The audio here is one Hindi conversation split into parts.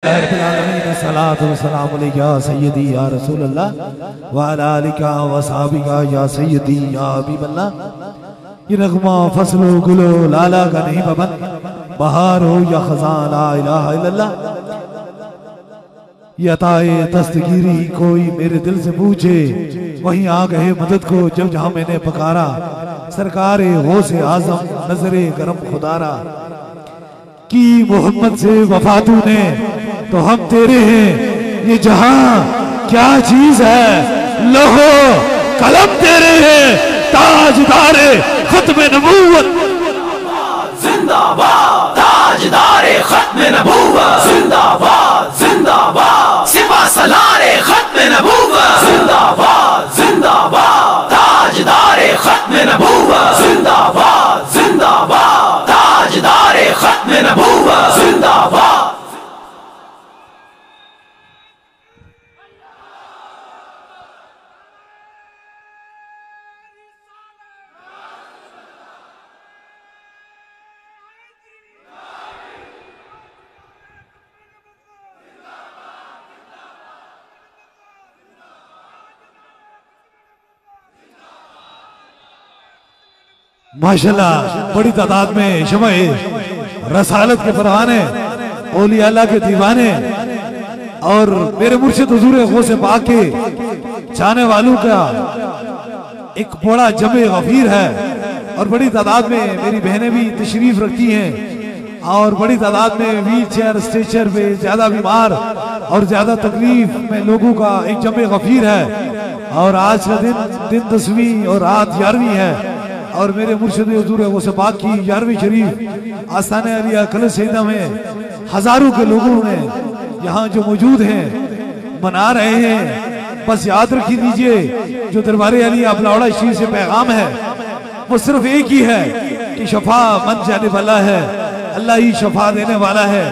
सलातु वस्सलामु अलैका या सय्यदी या रसूल अल्लाह व अला आलिका व सहाबिका या सय्यदी या हबीब अल्लाह। ये नगमा फसलो गुलो लाला का नहीं बबन, बहार हो या खजान ला इलाहा इल्लल्लाह। ये अताए दस्तगीरी कोई मेरे दिल से पूछे, वहीं आ गए मदद को जब जहां मैंने पकारा। सरकार गौसे आजम नजरे करम खुदारा की मोहम्मद से वफा तूने तो हम तेरे हैं। ये जहां क्या चीज है, लोहो कलम तेरे हैं। ताजदारे खत्म नबूवत जिंदाबाद, ताजदारे खत्म नबूवत जिंदाबाद जिंदाबाद, सिपा सलारे खत्म नबूवत जिंदाबाद जिंदाबाद, ताजदारे खत्म नबूवत जिंदाबाद जिंदाबाद, ताजदारे खत्म नबूवत जिंदाबाद। माशाल्लाह बड़ी तादाद में शमाए रसालत के परवाने, औलिया अल्लाह के दीवाने और मेरे मुर्शिद हुजूर गौसे पाक के चाहने वालों का एक बड़ा जमे गफीर है। और बड़ी तादाद में मेरी बहनें भी तशरीफ रखती हैं और बड़ी तादाद में व्हील चेयर स्ट्रेचर पे ज्यादा बीमार और ज्यादा तकलीफ में लोगों का एक जमे गफीर है। और आज का दिन 10वीं और रात 11वीं है और मेरे मुर्शिद हुजूर गौसे पाक की 11वीं शरीफ आस्थाने अलिया कलश सईदा में हजारों के लोगों ने यहाँ जो मौजूद हैं मना रहे हैं। बस याद रखी दीजिए जो दरबारे अलिया अबलावड़ा शरीफ से पैगाम है वो सिर्फ एक ही है कि शफा मन जाने वाला है, अल्लाह ही शफा देने वाला है।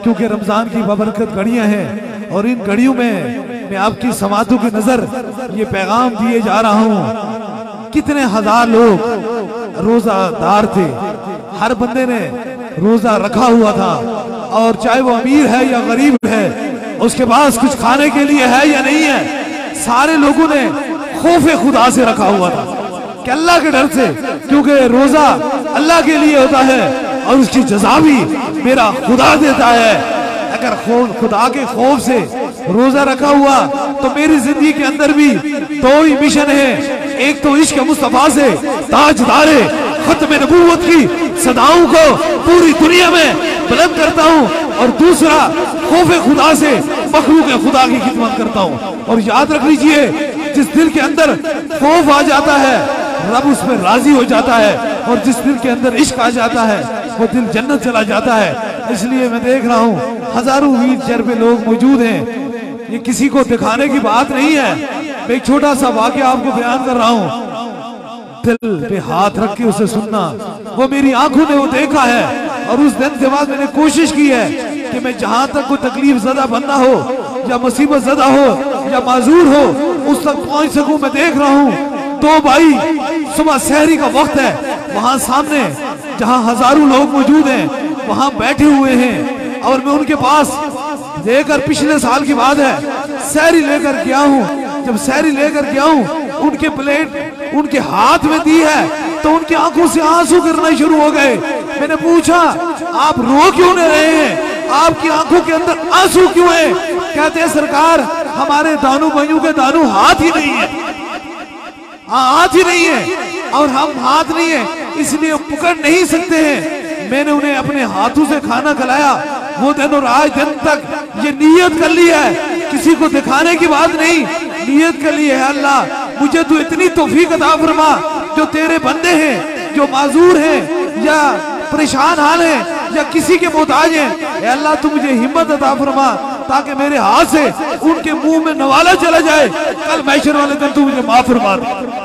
क्योंकि रमजान की बबरकत घड़ियां हैं और इन घड़ियों में मैं आपकी समातों की नजर ये पैगाम दिए जा रहा हूँ। कितने हजार लोग रोजादार थे, हर बंदे ने रोजा रखा हुआ था और चाहे वो अमीर है या गरीब है, उसके पास कुछ खाने के लिए है या नहीं है, सारे लोगों ने खौफे खुदा से रखा हुआ था कि अल्लाह के डर से, क्योंकि रोजा अल्लाह के लिए होता है और उसकी जज़ा भी मेरा खुदा देता है। अगर खुदा के खौफ से रोजा रखा हुआ तो मेरी जिंदगी के अंदर भी दो ही मिशन है, एक तो इश्क मुस्तफा से ताजदारे खत्म नबूवत की सदाओं को पूरी दुनिया में बुलंद करता हूँ और दूसरा खौफे खुदा से मखलूक खुदा की खिदमत करता हूँ। और याद रख लीजिए जिस दिल के अंदर खौफ आ जाता है रब उस पर राजी हो जाता है और जिस दिल के अंदर इश्क आ जाता है वो दिल जन्नत चला जाता है। इसलिए मैं देख रहा हूँ हजारों व्हील चेयर पे लोग मौजूद हैं। ये किसी को दिखाने की बात नहीं है, मैं एक छोटा सा वाकया आपको बयान कर रहा हूँ। दिल पे हाथ रख के उसे सुनना, वो मेरी आंखों ने वो देखा है और उस दिन के बाद मैंने कोशिश की है कि मैं जहां तक कोई तकलीफ ज़दा बंदा हो या मुसीबत ज़दा हो या माजूर हो उस तक पहुंच सकूं। मैं देख रहा हूँ दो भाई सुबह सहरी का वक्त है, वहां सामने जहां हजारों लोग मौजूद हैं वहां बैठे हुए हैं और मैं उनके पास लेकर, पिछले साल की बात है, सहरी लेकर गया हूँ। जब सहरी लेकर गया हूँ उनके प्लेट उनके हाथ में दी है तो उनकी आंखों से आंसू गिरना शुरू हो गए। मैंने पूछा आप रो क्यों नहीं रहे हैं, आपकी आंखों के अंदर आंसू क्यों है? कहते हैं सरकार हमारे दानू भाइयों के दानू हाथ ही नहीं है, हाथ ही नहीं है और हम हाथ नहीं है इसलिए पकड़ नहीं सकते हैं। मैंने उन्हें अपने हाथों से खाना खिलाया वो दिन और आज दिन तक ये नियत कर ली है, किसी को दिखाने की बात नहीं, नियत कर ली है अल्लाह मुझे तू इतनी तौफीक अता फरमा, जो तेरे बंदे हैं जो माजूर हैं या परेशान हाल हैं या किसी के मोहताज हैं, अल्लाह तू मुझे हिम्मत अता फरमा ताकि मेरे हाथ से उनके मुंह में नवाला चला जाए, कल महशर वाले दिन तू मुझे माफ फरमा दे।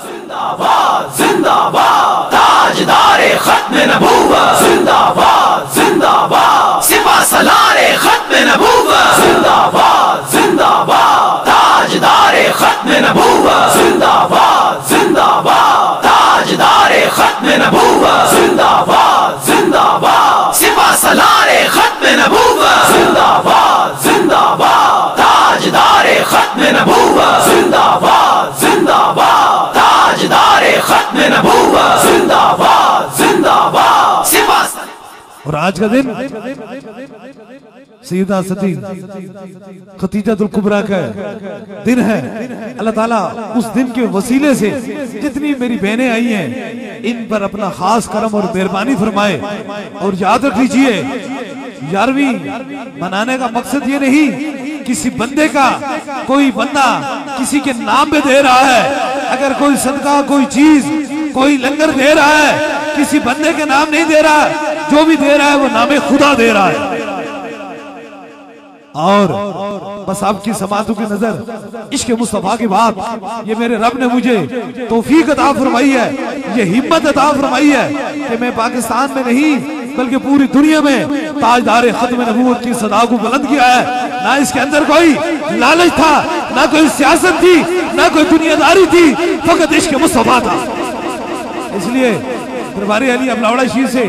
जिंदाबाद जिंदाबाद, ताजदारे खत्म नबूवत जिंदाबाद जिंदाबाद, सिपा सलारे खत्म नबूवत जिंदाबाद जिंदाबाद, ताजदारे खत्म नबूवत जिंदाबाद जिंदाबाद, ताजदारे खत्म नबूवत जिंदाबाद जिंदाबाद, सिपा सलारे खत्म नबूवत और आज का दिन सैयदा सती खतीजतुल कुबरा का दिन है। अल्लाह ताला उस दिन के वसीले से जितनी मेरी बहनें आई हैं इन पर अपना खास करम और मेहरबानी फरमाए। और याद रख लीजिए 11वीं मनाने का मकसद ये नहीं किसी बंदे का, कोई बंदा किसी के नाम पे दे रहा है। अगर कोई सदका, कोई चीज, कोई लंगर दे रहा है किसी बंदे के नाम नहीं दे रहा है, जो भी दे रहा है वो नामे खुदा दे रहा है। और बस आपकी समातों की नजर इश्क मुस्तफा की बात, ये मेरे रब ने मुझे तौफीक अता फरमाई है, ये हिम्मत अता फरमाई है कि मैं पाकिस्तान में नहीं बल्कि पूरी दुनिया में ताजदार खत्म नबूवत की सदा को बुलंद किया है। ना इसके अंदर कोई लालच था, ना कोई सियासत थी, ना कोई दुनियादारी थी, फकत इश्क मुस्तफा था। इसलिए दरबारी अली अबलावड़ा शीर से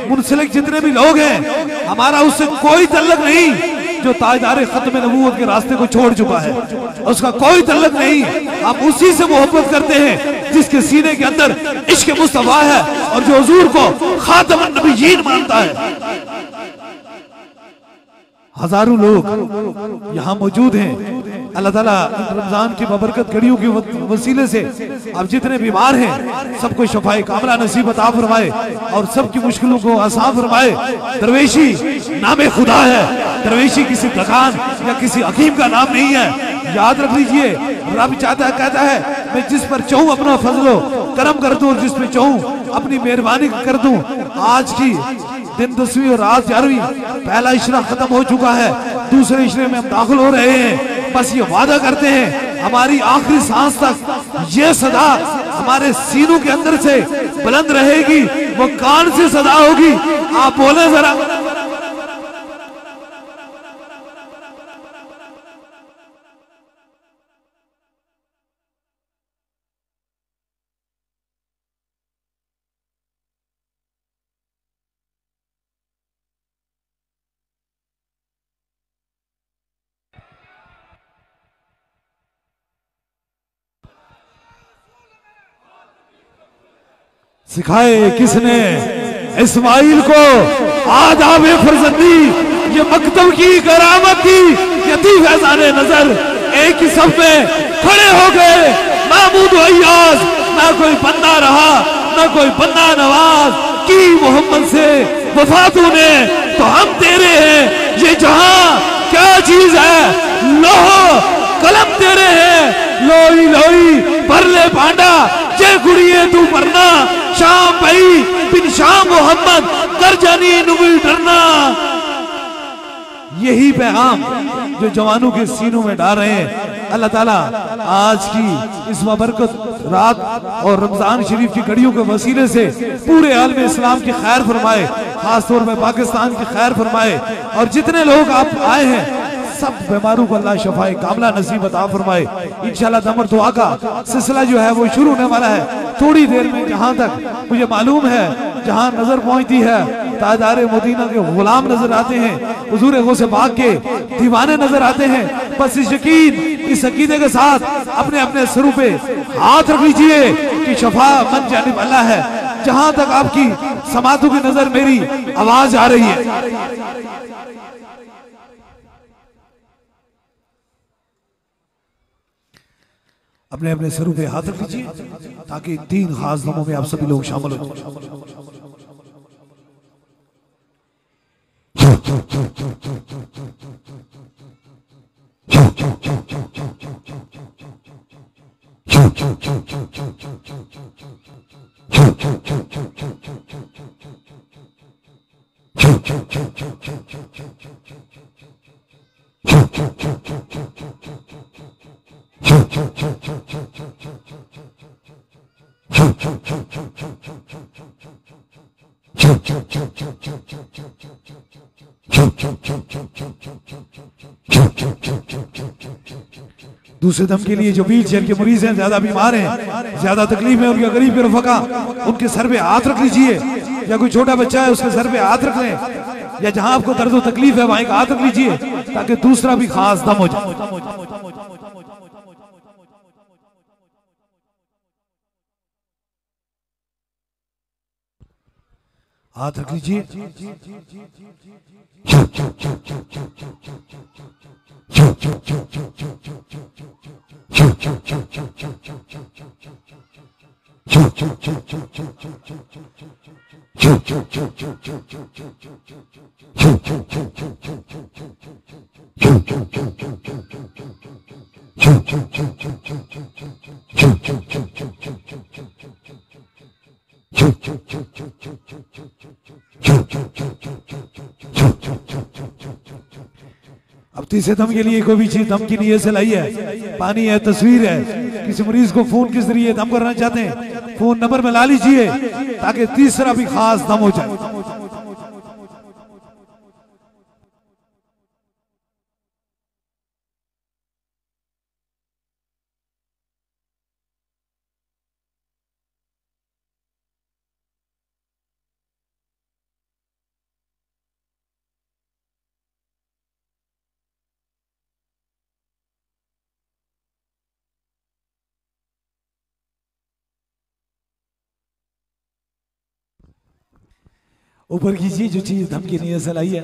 मुंसलिक जितने भी लोग हैं हमारा उससे कोई तल्लक नहीं। जो ताजदार खत्म नबूवत के रास्ते को छोड़ चुका है उसका कोई तल्लक नहीं। हम उसी से मोहब्बत करते हैं जिसके सीने के अंदर इश्क मुस्तफा है और जो हुजूर को खातमुन नबिय्यीन मानता है। हजारों लोग यहाँ मौजूद हैं। अल्लाह ताला रमजान की बबरकत घड़ियों के वसीले से अब जितने बीमार हैं सबको शफाए कामला नसीब अता फरमाए और सबकी मुश्किलों को आसान फरमाए। दरवेशी नामे खुदा है, दरवेशी किसी दुकान या किसी हकीम का नाम नहीं है। याद रख लीजिए रब चाहता कहता है मैं जिस पर चाहूं अपना फजलो करम कर दूं और जिस पर चाहूं अपनी मेहरबानी कर दूं। आज की दिन 10वीं और रात 11वीं, पहला इशरा खत्म हो चुका है, दूसरे इशरे में हम दाखिल हो रहे हैं। बस ये वादा करते हैं हमारी आखिरी सांस तक ये सदा हमारे सीनों के अंदर से बुलंद रहेगी। वो कान से सदा होगी, आप बोले जरा। सिखाए किसने इस्माइल को आदाब फरजंदी, ये मकतब की करामत थी। यती फैजाने नजर एक ही सब में खड़े हो गए महमूद अय्याज। ना कोई बंदा रहा ना कोई बंदा नवाज की मोहम्मद से वफा तूने तो हम तेरे हैं। ये जहां क्या चीज है लोहो कलम तेरे हैं। लोई लोई भर ले पांडा जे गुड़िए तू भरना शाम भाई बिन शाम मोहम्मद कर जानी नुबी डरना। यही पैगाम जो जवानों के सीनों में डाल रहे हैं। अल्लाह ताला आज की इस बरकत रात और रमजान शरीफ की घड़ियों के वसीले से पूरे आलम इस्लाम की खैर फरमाए, खासतौर में पाकिस्तान की खैर फरमाए। और जितने लोग आप आए हैं सब बीमारों को अल्लाह शफाए कामला नसीब अता फरमाए। इंशाल्लाह दमर दुआ का सिलसिला जो है वो शुरू होने वाला है थोड़ी देर में। जहां तक मुझे मालूम है जहां नजर पहुंचती है ताजदार मदीना के गुलाम नजर आते हैं, हुजूर गौसे पाक के दीवाने नजर आते हैं। बस इस यकीन इस अकीदे के साथ अपने अपने सरों पे हाथ रख लीजिए कि शफा मन जानिब अल्लाह है। जहां तक आपकी समातों की नजर मेरी आवाज आ रही है अपने अपने सरों पे हाथ रख लीजिए ताकि 3 खास दमों में आप सभी लोग शामिल हो। दूसरे दम के लिए जो व्हील चेयर के मरीज हैं, ज्यादा बीमार हैं, ज्यादा तकलीफ है उनके गरीब रफका, उनके सर पे हाथ रख लीजिए। या कोई छोटा बच्चा है उसके सर पे हाथ रख लें, या जहां आपको दर्द तकलीफ है वहीं हाथ रख लीजिए ताकि दूसरा भी खास दम हो जाए। हाथ रख लीजिए। अब तीसरे दम के लिए कोई भी चीज दम की नीयत से लाई है, पानी है, तस्वीर है, किसी मरीज को फोन के जरिए दम करना चाहते हैं, फोन नंबर में ला लीजिए ताकि तीसरा भी खास दम हो जाए। ऊपर कीजिए जो चीज दम की नीयत से लाई है।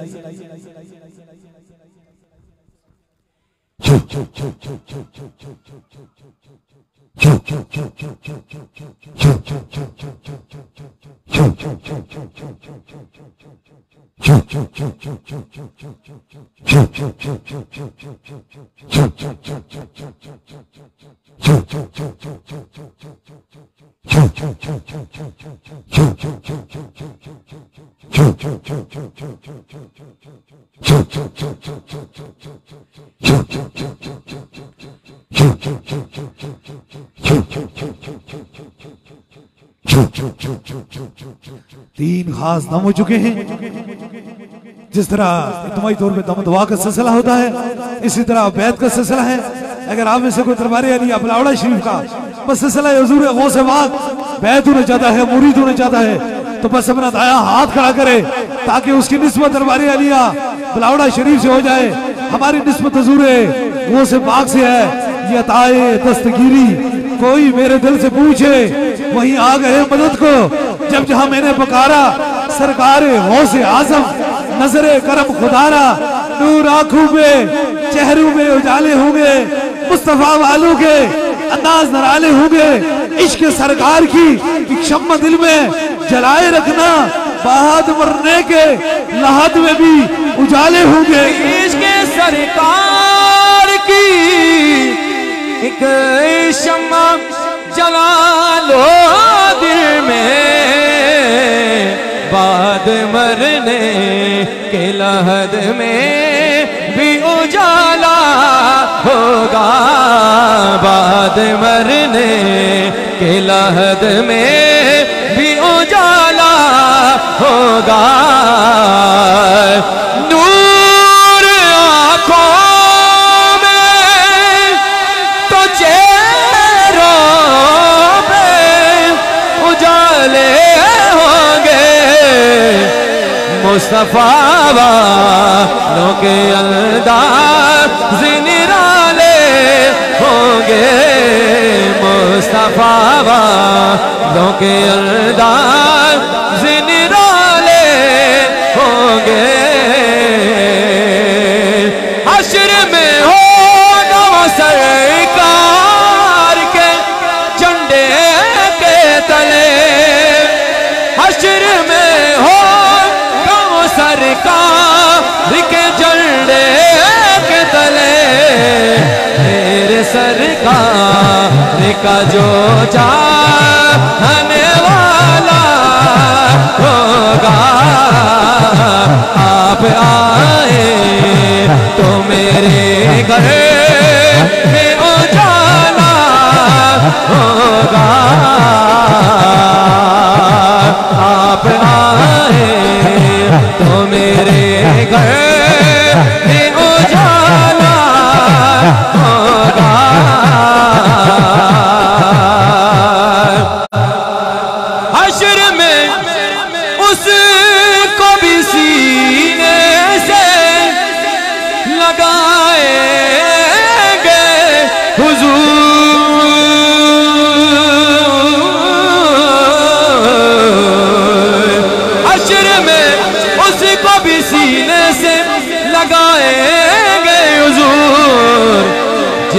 तीन खास दम हो चुके हैं। जिस तरह इज्तिमाई तौर पे दम दुआ का सिलसिला होता है, इसी तरह बैत का सिलसिला है। अगर आप में से कोई दरबार अली बिलावड़ा शरीफ का बस सिलसिला हुजूर गौस पाक बैत होना चाहता है, मुरीद होना चाहता है, तो बस अपना दाया हाथ खड़ा करे ताकि उसकी निस्बत दरबार अलिया बिलावड़ा शरीफ से हो जाए। हमारी निस्बत हुजूर गौस पाक से है। ये ताए दस्तगीरी कोई मेरे दिल से पूछे, वहीं आ गए मदद को जब जहां मैंने पुकारा। सरकार गौस आजम नजरे करम खुदारा, नूर आंखों में चेहरों में उजाले होंगे, मुस्तफा वालों के अंदाज नराले होंगे। इश्क सरकार की एक शम्मा दिल में जलाए रखना, बाद मरने के लहद में भी उजाले होंगे। इश्क सरकार की एक शम्मा जला लो दिल में, बाद मरने के लहद में भी उजाला होगा, बाद मरने के लहद में भी उजाला होगा। नूर आँखों में तो चेहरों पे उजाले होंगे, मुस्तफा वालों के अंदाज़ निराले होंगे, मुस्तफा वालों के अंदाज़ निराले होंगे। हश्र में होगा वो सरकार के झंडे के तले, हश्र में होगा वो सरकार के झंडे के तले। मेरे सरकार का जो चाहने वाला होगा, आप आए तो मेरे घर में उजाला होगा, आप आए तो मेरे घर में उजाला होगा। हश्र में उसको भी सीने से लगाएंगे हुजूर, हश्र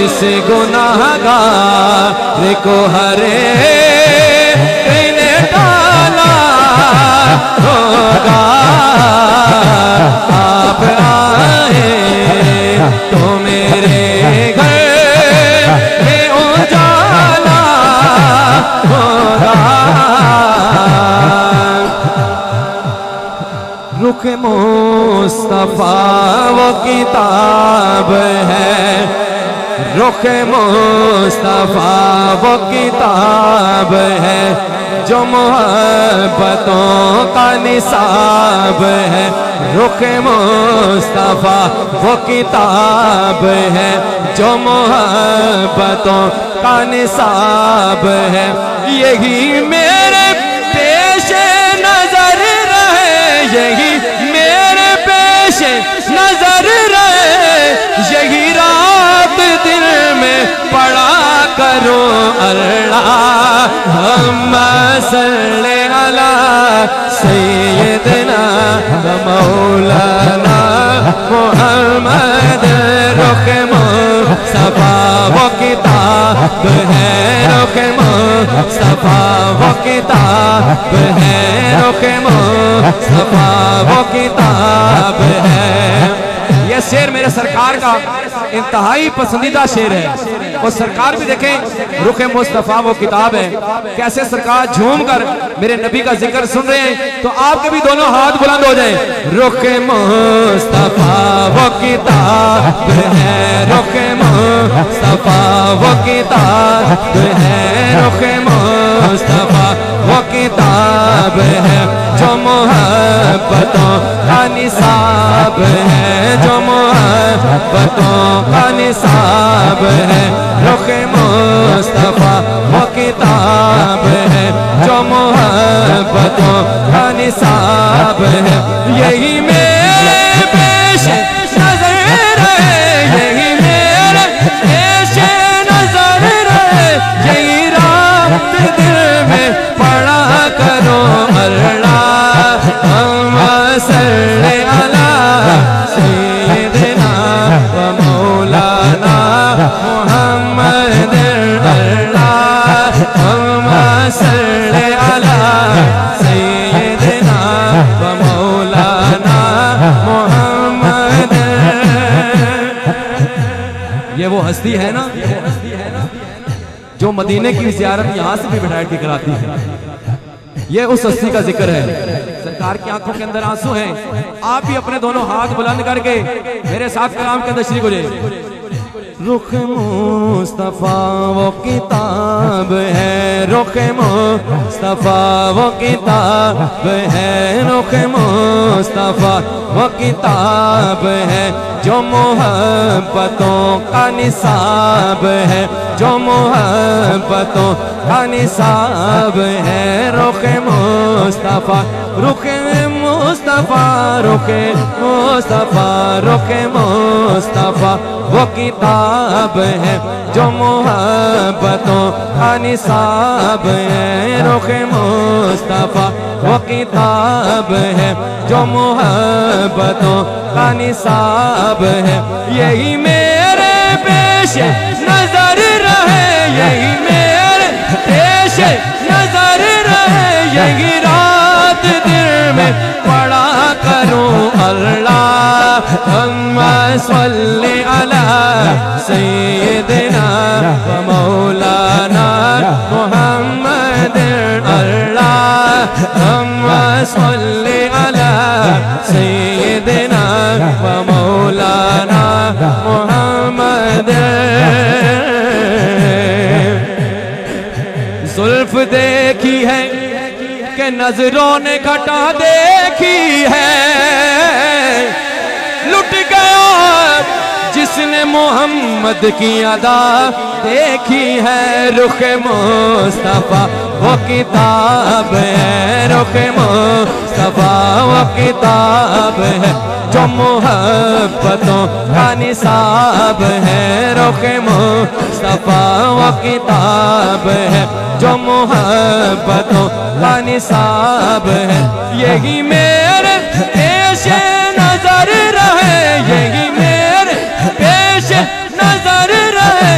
जिस गुनाहगार को हरे ने डाला होगा, आप आए तो मेरे घर में उजाला होगा। रुख मुस्तफा वो किताब है, रुख मुस्तफा वो किताब है जो मोहब्बतों का निसाब है। रुख मुस्तफा वो किताब है जो मोहब्बतों का निसाब है। यही मेरे पेश नजर रहे, यही मेरे पेश नजर रहे, यही रात दिल में पड़ा करो अल्लाह सल्ले अला सैयदना व मौलाना मुहम्मद। रुख मुस्तफा वो किताब है, रुख मुस्तफा वो किताब है, रुख मुस्तफा वो किताब है। यह शेर मेरे सरकार का इंतहाई पसंदीदा शेर है। और सरकार भी देखें रुख मुस्तफा वो किताब है, कैसे सरकार झूम कर मेरे नबी का जिक्र सुन रहे हैं। तो आपके भी दोनों हाथ बुलंद हो जाएं। रुख मुस्तफा वो किताब है, रुख मुस्तफा वो किताब है, रुख मुस्तफा वो किताब है जो मोहब्बतों का निसाब है, जो मोहब्बतों का निसाब है। रुख मुस्तफा वो किताब है जो मोहब्बतों का निसाब है। यही मेरे पेश नजर रहे, यही मेरे पेश नजर रहे, यही रात दिल में पड़ा करो अल्लाह सल्ले अला सैयदना व मौलाना मुहम्मद। अल्लाह सल्ले अला सैयदना व मौलाना मुहम्मद। ये वो हस्ती है ना जो मदीने की जियारत यहाँ से भी बैठ के कराती है। ये उस हस्ती का जिक्र है। सरकार की आंखों के अंदर आंसू हैं। आप भी अपने दोनों हाथ बुलंद करके मेरे साथ कलाम के अंदर शरीक हो जाइए। रुख मुस्तफा वो किताब है, रुख मुस्तफा वो किताब है, रुख मुस्तफा वो किताब है जो मोहब्बतों का निसाब है, जो मोहब्बतों का निसाब है। रुख मुस्तफा, रुख मुस्तफा, रुख मुस्तफा, रुख मुस्तफा वो किताब है जो मोहब्बतों का निसाब है। रुख मुस्तफा वो किताब है जो मोहब्बतों का निसाब है। यही मेरे पेश नजर रहे, यही मेरे पेश नजर रहे, यही रात दिल में पड़ा करो अल्लाह सल्ले अला सैयदना व मौलाना मुहम्मद। अल्लाह सल्ले अला सैयदना व मौलाना मुहम्मद। जुल्फ देखी है कि नजरों ने घटा देखी है, लुट गया जिसने मोहम्मद की अदा देखी है। रुख मुस्तफा वो किताब है, रुख मुस्तफा वो किताब है जो मोहब्बतों का निसाब है। रुख मुस्तफा वो किताब है जो मोहब्बतों का निसाब है। यही मेरे पेश नजर रहे, यही मेरे पेश नजर रहे,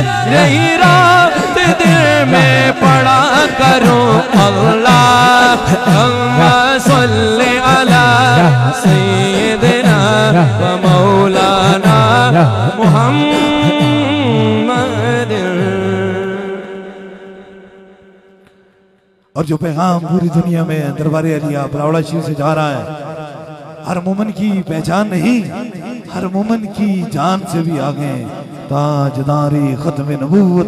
मुहम्मद। और जो पैगाम पूरी दुनिया में दरबार अलिया बलावड़ा शरीफ से जा रहा है, हर मोमन की पहचान नहीं, हर मोमन की जान से भी आगे। ताजदारी खत्म नबूवत,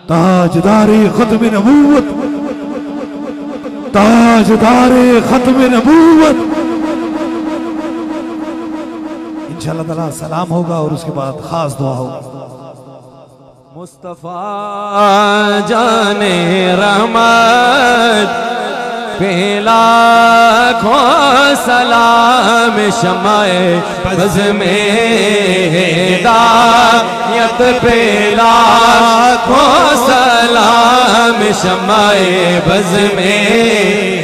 ताजदारी खत्म नबूवत, ताजदारे खत्म नबूवत। इंशाअल्लाह ताला सलाम होगा और उसके बाद खास दुआ होगा। मुस्तफा जाने रहमत पे लाखों सलाम, शमाए बज़ में हिदायत पे लाखों सलाम, शमाए बज़ में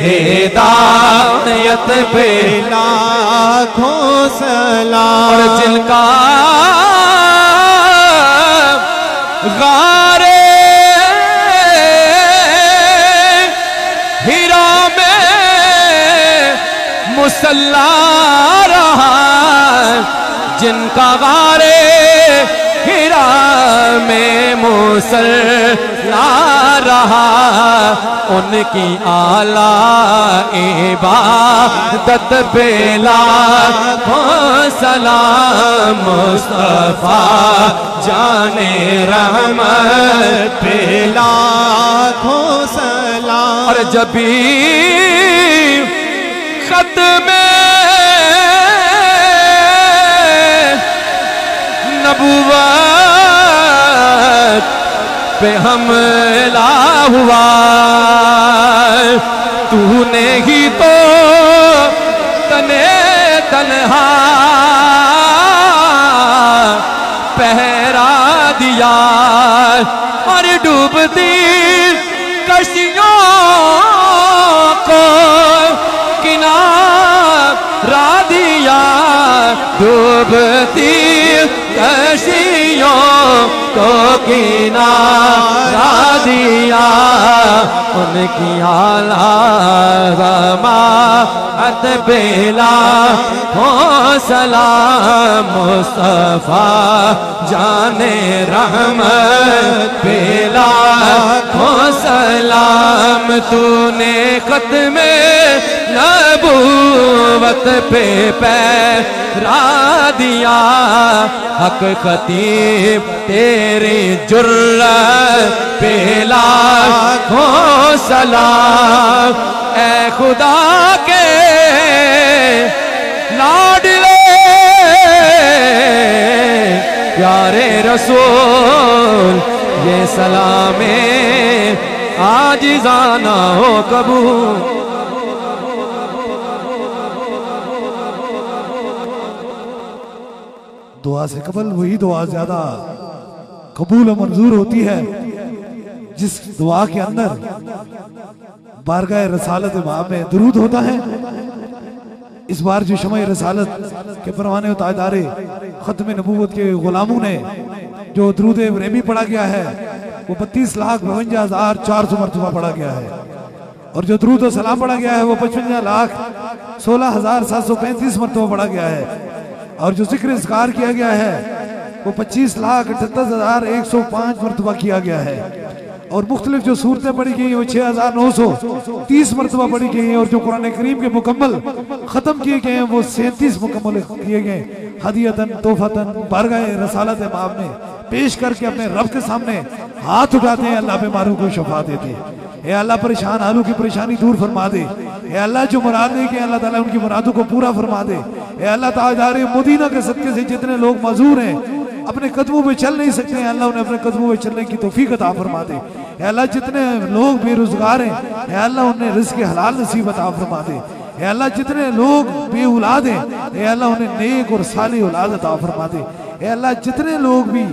हिदायत पे लाखों सलाम। और जिनका गारे हीरा में मुसल्ला रहा, जिनका गारे हीरा में मुसल्ला रहा, उनकी आला इबादत पे लाखों सलाम। मुस्तफा जाने रहमत पे लाखों सलाम। और जब भी खत में नबुवत पे हमला हुआ, तूने ही तो तने तन्हा पहरा दिया, और डूबती कश्तियों को किनारा दिया, डूबती कश्तियों को किनारा दिया, उनकी आला रमात बेला हो सलाम। मुस्तफा जाने रहमत बेला हो सलाम। तूने खत में नबूवत पे पैरा दिया, हक खतीब तेरी जुर्रत पे लाखों सलाम। ऐ खुदा के लाडले प्यारे रसूल, ये सलामे आजिज़ाना हो कबूल। दुआ से कबल वही दुआ ज्यादा कबूल और मंजूर होती है जिस दुआ के अंदर बारगाह रसालत माँ में दुरूद होता है। इस बार जो शमए रसालत के परवाने और ताजदारे खत्म नबूवत के गुलामों ने जो दुरूद इब्राहिमी पढ़ा गया है वो 32,52,400 मरतबा पढ़ा गया है, और जो दुरूद और सलाम पढ़ा गया है वो 55,16,735 मरतबा पढ़ा गया है, और जो जिक्र इज़कार किया गया है वो 25,78,105 मरतबा किया गया है, और मुख्तलिफ जो सूरतें पढ़ी गई वो 6,930 मरतबा पढ़ी गई हैं, और जो कुरान करीम के मुकम्मल ख़त्म किए गए हैं वो 37 मुकम्मल किए गए हदियतन तोहफतन बारगाह रसालत माब में पेश करके अपने रब के सामने हाथ उठाते हैं। अल्लाह बीमारों को शफा देते हैं। ए अल्लाह परेशान हालों की परेशानी दूर फरमा दे। ए अल्लाह जो मुरादें के अल्लाह ताला उनकी मुरादों को पूरा फरमा दे। ए अल्लाह ताजदारे मदीना के सदके से जितने लोग मजूर हैं अपने कदमों पे चल नहीं सकते हैं, अल्लाह उन्हें अपने कदमों पे चलने की तौफीक अता फरमा दे। ए अल्लाह जितने लोग बेरोजगार हैं ए अल्लाह उन्हें रिज़्क़ हलाल नसीब अता फरमा दे। ए अल्लाह जितने लोग बेऔलाद हैं ए अल्लाह उन्हें नेक और साली औलाद अता फरमा दे। ए अल्लाह जितने लोग भी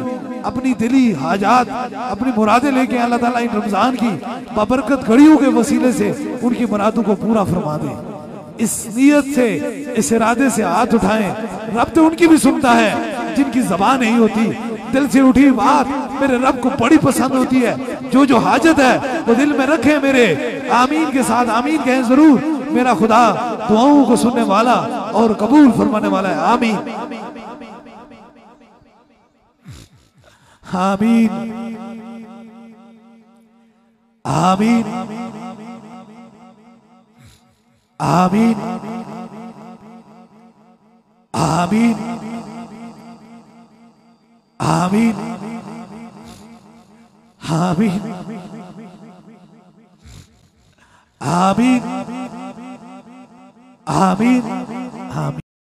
अपनी दिली हाजात अपनी मुरादें लेके अल्लाह ताला इन रमजान की बबरकत घड़ियों के वसीले से उनकी मुरादों को पूरा फरमा दे। इस नीयत से इस इरादे से हाथ उठाएं। रब तो उनकी भी सुनता है जिनकी ज़बान नहीं होती, दिल से उठी बात मेरे रब को बड़ी पसंद होती है। जो हाजत है वो दिल में रखे मेरे, आमीन के साथ आमीन कहें जरूर। मेरा खुदा दुआओं को सुनने वाला और कबूल फरमाने वाला है। आमीन। आमीन आमीन आमीन आमीन आमीन आमीन आमीन आमीन आमीन